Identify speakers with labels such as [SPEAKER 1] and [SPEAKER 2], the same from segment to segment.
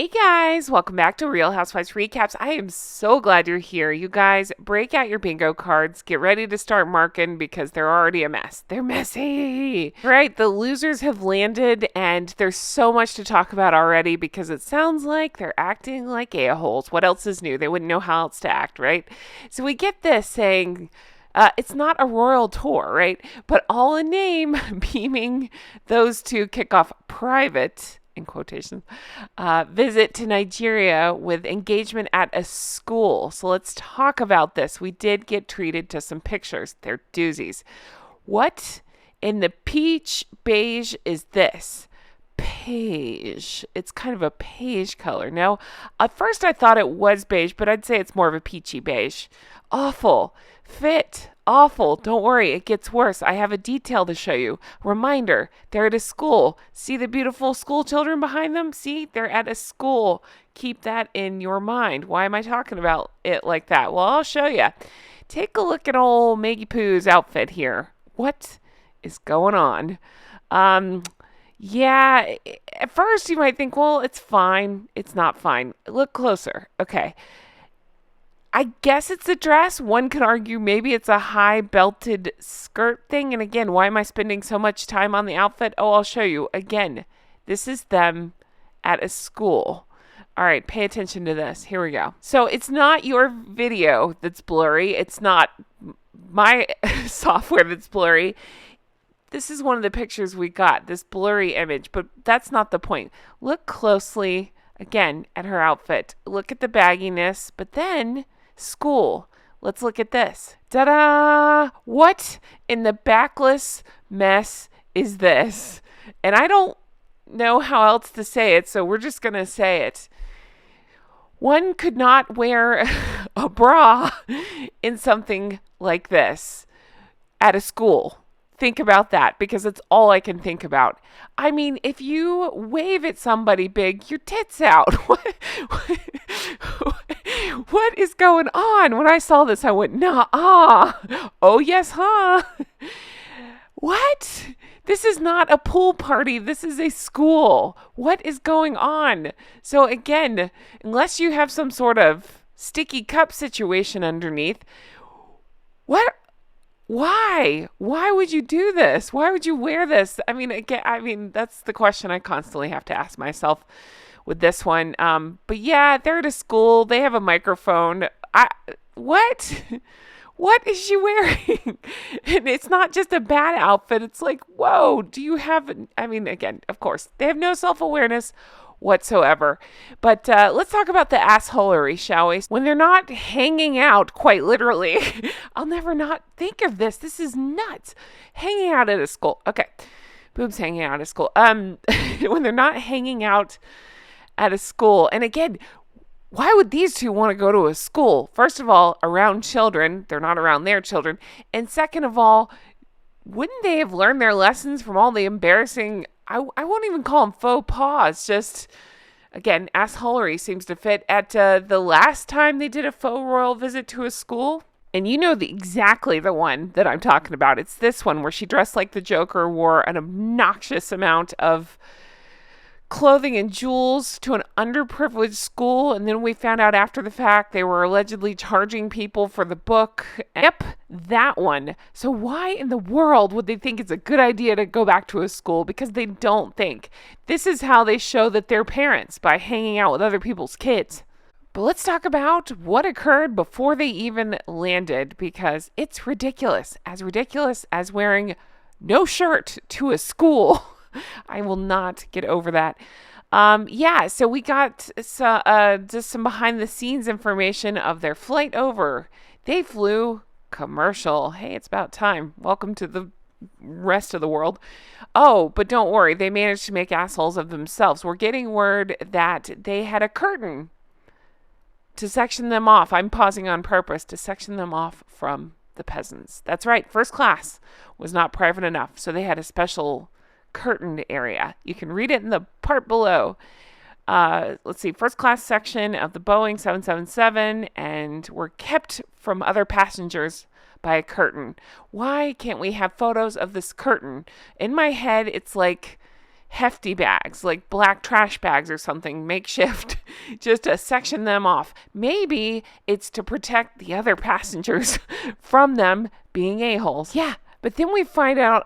[SPEAKER 1] Hey guys, welcome back to Real Housewives Recaps. I am so glad you're here. You guys, break out your bingo cards. Get ready to start marking because they're already a mess. They're messy. Right, the losers have landed and there's so much to talk about already because it sounds like they're acting like a-holes. What else is new? They wouldn't know how else to act, right? So we get this saying, it's not a royal tour, right? But all in name, beaming those two kick off private, in quotations, visit to Nigeria with engagement at a school. So let's talk about this. We did get treated to some pictures. They're doozies. What in the peach beige is this? Beige. It's kind of a beige color. Now, at first I thought it was beige, but I'd say it's more of a peachy beige. Awful. Fit. Awful. Don't worry, it gets worse. I have a detail to show you. Reminder, they're at a school. See the beautiful school children behind them? See, they're at a school. Keep that in your mind. Why am I talking about it like that? Well, I'll show you. Take a look at old Maggie Poo's outfit here. What is going on? Yeah, at first you might think, well, it's fine. It's not fine. Look closer. Okay. I guess it's a dress. One could argue maybe it's a high belted skirt thing. And again, why am I spending so much time on the outfit? Oh, I'll show you. Again, this is them at a school. All right, pay attention to this. Here we go. So it's not your video that's blurry. It's not my software that's blurry. This is one of the pictures we got, this blurry image, but that's not the point. Look closely, again, at her outfit. Look at the bagginess, but then school. Let's look at this. Ta-da! What in the backless mess is this? And I don't know how else to say it, so we're just going to say it. One could not wear a bra in something like this at a school. Think about that because it's all I can think about. I mean, if you wave at somebody big, your tits out. What is going on? When I saw this, I went, nah, oh yes, huh? What? This is not a pool party. This is a school. What is going on? So again, unless you have some sort of sticky cup situation underneath, what? Why? Why would you do this? Why would you wear this? I mean, again, that's the question I constantly have to ask myself with this one. But yeah, they're at a school. They have a microphone. What? What is she wearing? And it's not just a bad outfit. It's like, whoa, do you have, I mean, again, of course, they have no self-awareness whatsoever. But let's talk about the assholery, shall we? When they're not hanging out, quite literally, I'll never not think of this. This is nuts. Hanging out at a school. Okay. Boobs hanging out at a school. When they're not hanging out at a school. And again, why would these two want to go to a school? First of all, around children. They're not around their children. And second of all, wouldn't they have learned their lessons from all the embarrassing, I won't even call them faux pas, just, again, assholery seems to fit at the last time they did a faux royal visit to a school. And you know exactly the one that I'm talking about. It's this one where she dressed like the Joker, wore an obnoxious amount of clothing and jewels to an underprivileged school, and then we found out after the fact they were allegedly charging people for the book. Yep, that one. So why in the world would they think it's a good idea to go back to a school? Because they don't think. This is how they show that they're parents, by hanging out with other people's kids. But let's talk about what occurred before they even landed, because it's ridiculous as wearing no shirt to a school. I will not get over that. So we got just some behind the scenes information of their flight over. They flew commercial. Hey, it's about time. Welcome to the rest of the world. Oh, but don't worry. They managed to make assholes of themselves. We're getting word that they had a curtain to section them off. I'm pausing on purpose to section them off from the peasants. That's right. First class was not private enough. So they had a special curtained area. You can read it in the part below. Let's see, first class section of the Boeing 777, and were kept from other passengers by a curtain. Why can't we have photos of this curtain? In my head, it's like hefty bags, like black trash bags or something, makeshift, just to section them off. Maybe it's to protect the other passengers from them being a-holes. Yeah, but then we find out,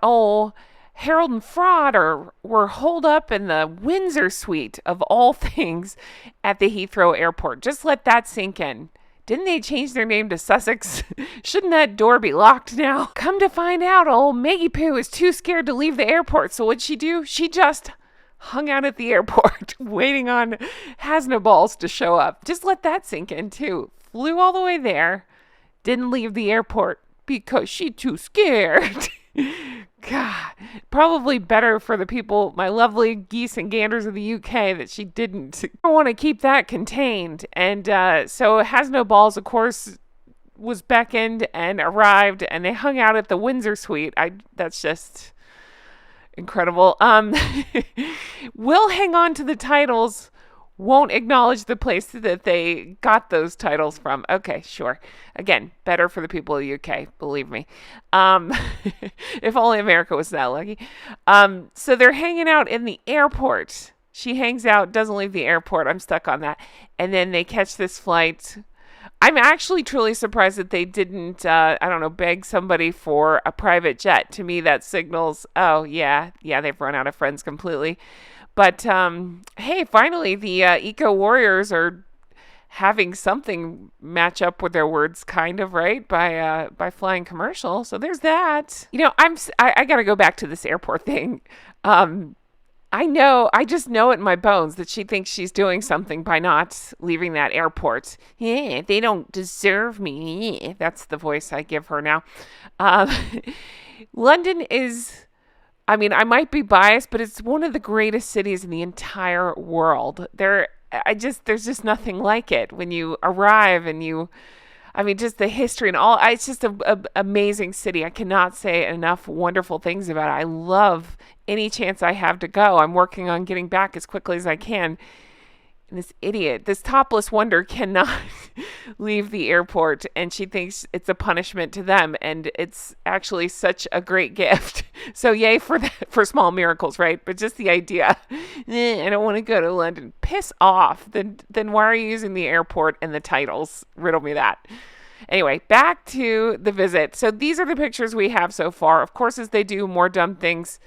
[SPEAKER 1] Harold and Fraud were holed up in the Windsor suite, of all things, at the Heathrow airport. Just let that sink in. Didn't they change their name to Sussex? Shouldn't that door be locked now? Come to find out, old Maggie Poo is too scared to leave the airport. So what'd she do? She just hung out at the airport waiting on Hasnaballs to show up. Just let that sink in too. Flew all the way there. Didn't leave the airport because she too scared. God, probably better for the people, my lovely geese and ganders of the UK, that she didn't. I want to keep that contained. And so Hasnaballs, of course, was beckoned and arrived, and they hung out at the Windsor suite. That's just incredible. We'll hang on to the titles. Won't acknowledge the place that they got those titles from. Okay, sure. Again, better for the people of the UK, believe me. If only America was that lucky. So they're hanging out in the airport. She hangs out, doesn't leave the airport. I'm stuck on that. And then they catch this flight. I'm actually truly surprised that they didn't, beg somebody for a private jet. To me, that signals, they've run out of friends completely. But, hey, finally, the eco warriors are having something match up with their words, kind of, right? By flying commercial. So there's that. I got to go back to this airport thing. I just know it in my bones that she thinks she's doing something by not leaving that airport. Yeah, they don't deserve me. That's the voice I give her now. London is... I might be biased, but it's one of the greatest cities in the entire world. There's just nothing like it. When you arrive and just the history and all, it's just an amazing city. I cannot say enough wonderful things about it. I love any chance I have to go. I'm working on getting back as quickly as I can. And this topless wonder cannot leave the airport, and she thinks it's a punishment to them, and it's actually such a great gift. So yay for for small miracles, right? But just the idea, I don't want to go to London. Piss off. Then why are you using the airport and the titles? Riddle me that. Anyway, back to the visit. So these are the pictures we have so far. Of course, as they do more dumb things,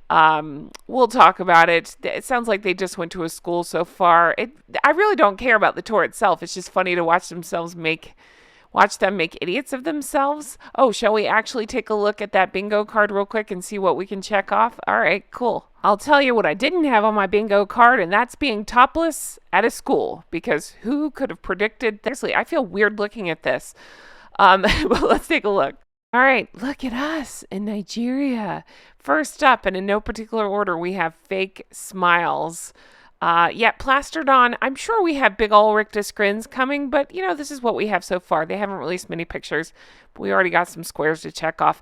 [SPEAKER 1] we'll talk about it. It sounds like they just went to a school so far. I really don't care about the tour itself. It's just funny to watch them make idiots of themselves. Oh, shall we actually take a look at that bingo card real quick and see what we can check off? All right, cool. I'll tell you what I didn't have on my bingo card, and that's being topless at a school, because who could have predicted? Seriously, I feel weird looking at this. But let's take a look. All right, look at us in Nigeria. First up, and in no particular order, we have fake smiles. Plastered on. I'm sure we have big ol' rictus grins coming, but this is what we have so far. They haven't released many pictures, but we already got some squares to check off.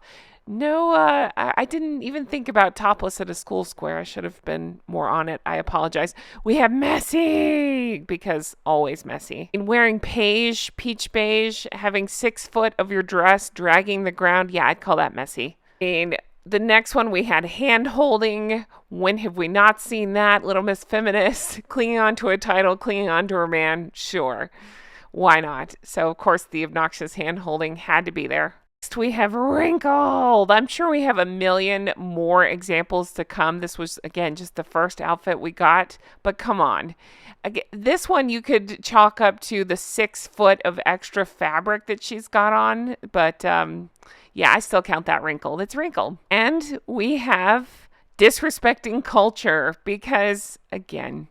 [SPEAKER 1] No, I didn't even think about topless at a school square. I should have been more on it. I apologize. We have messy, because always messy. And wearing peach beige, having 6 foot of your dress dragging the ground. Yeah, I'd call that messy. And the next one, we had hand holding. When have we not seen that? Little Miss Feminist, clinging onto a title, clinging onto a man. Sure. Why not? So, of course, the obnoxious hand holding had to be there. Next, we have wrinkled. I'm sure we have a million more examples to come. This was, again, just the first outfit we got. But come on. Again, this one you could chalk up to the 6 foot of extra fabric that she's got on. But, I still count that wrinkled. It's wrinkled. And we have disrespecting culture, because, again,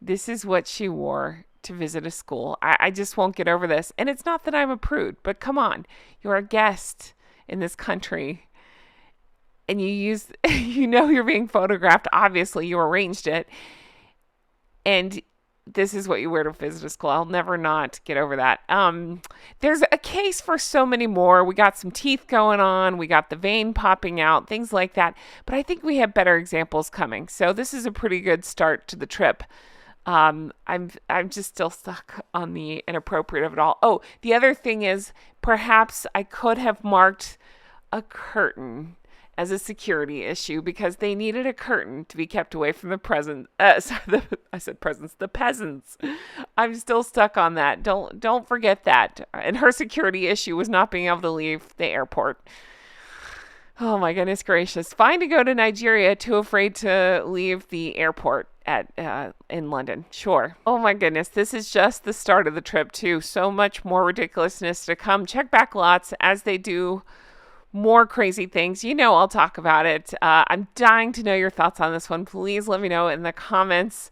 [SPEAKER 1] this is what she wore to visit a school. I just won't get over this. And it's not that I'm a prude, but come on. You're a guest in this country, and you're being photographed. Obviously, you arranged it. And this is what you wear to visit a school. I'll never not get over that. There's a case for so many more. We got some teeth going on. We got the vein popping out, things like that. But I think we have better examples coming. So this is a pretty good start to the trip. I'm just still stuck on the inappropriate of it all. Oh, the other thing is, perhaps I could have marked a curtain as a security issue because they needed a curtain to be kept away from the I said presents, the peasants. I'm still stuck on that. Don't forget that. And her security issue was not being able to leave the airport. Oh my goodness gracious. Fine to go to Nigeria, too afraid to leave the airport in London. Sure. Oh my goodness. This is just the start of the trip too. So much more ridiculousness to come. Check back lots as they do more crazy things. I'll talk about it. I'm dying to know your thoughts on this one. Please let me know in the comments.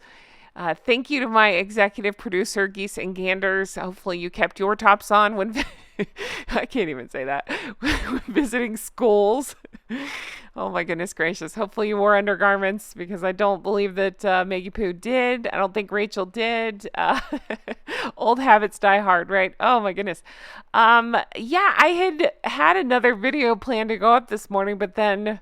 [SPEAKER 1] Thank you to my executive producer, Geese and Ganders. Hopefully you kept your tops on when I can't even say that. When visiting schools. Oh my goodness gracious. Hopefully you wore undergarments because I don't believe that Maggie Poo did. I don't think Rachel did. Old habits die hard, right? Oh my goodness. Yeah, I had another video planned to go up this morning, but then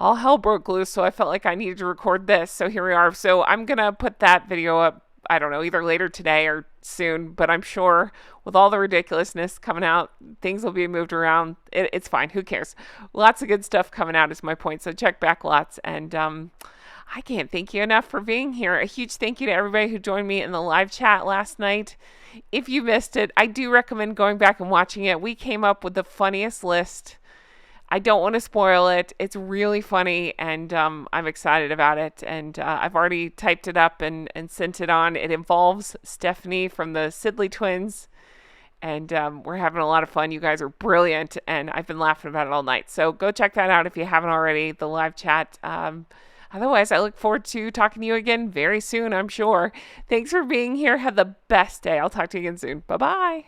[SPEAKER 1] all hell broke loose, so I felt like I needed to record this. So here we are. So I'm going to put that video up, I don't know, either later today or soon, but I'm sure with all the ridiculousness coming out, things will be moved around. It's fine. Who cares? Lots of good stuff coming out is my point. So check back lots. And I can't thank you enough for being here. A huge thank you to everybody who joined me in the live chat last night. If you missed it, I do recommend going back and watching it. We came up with the funniest list. I don't want to spoil it. It's really funny, and I'm excited about it. And I've already typed it up and sent it on. It involves Stephanie from the Sidley twins, and we're having a lot of fun. You guys are brilliant, and I've been laughing about it all night. So go check that out if you haven't already, the live chat. Otherwise, I look forward to talking to you again very soon, I'm sure. Thanks for being here. Have the best day. I'll talk to you again soon. Bye-bye.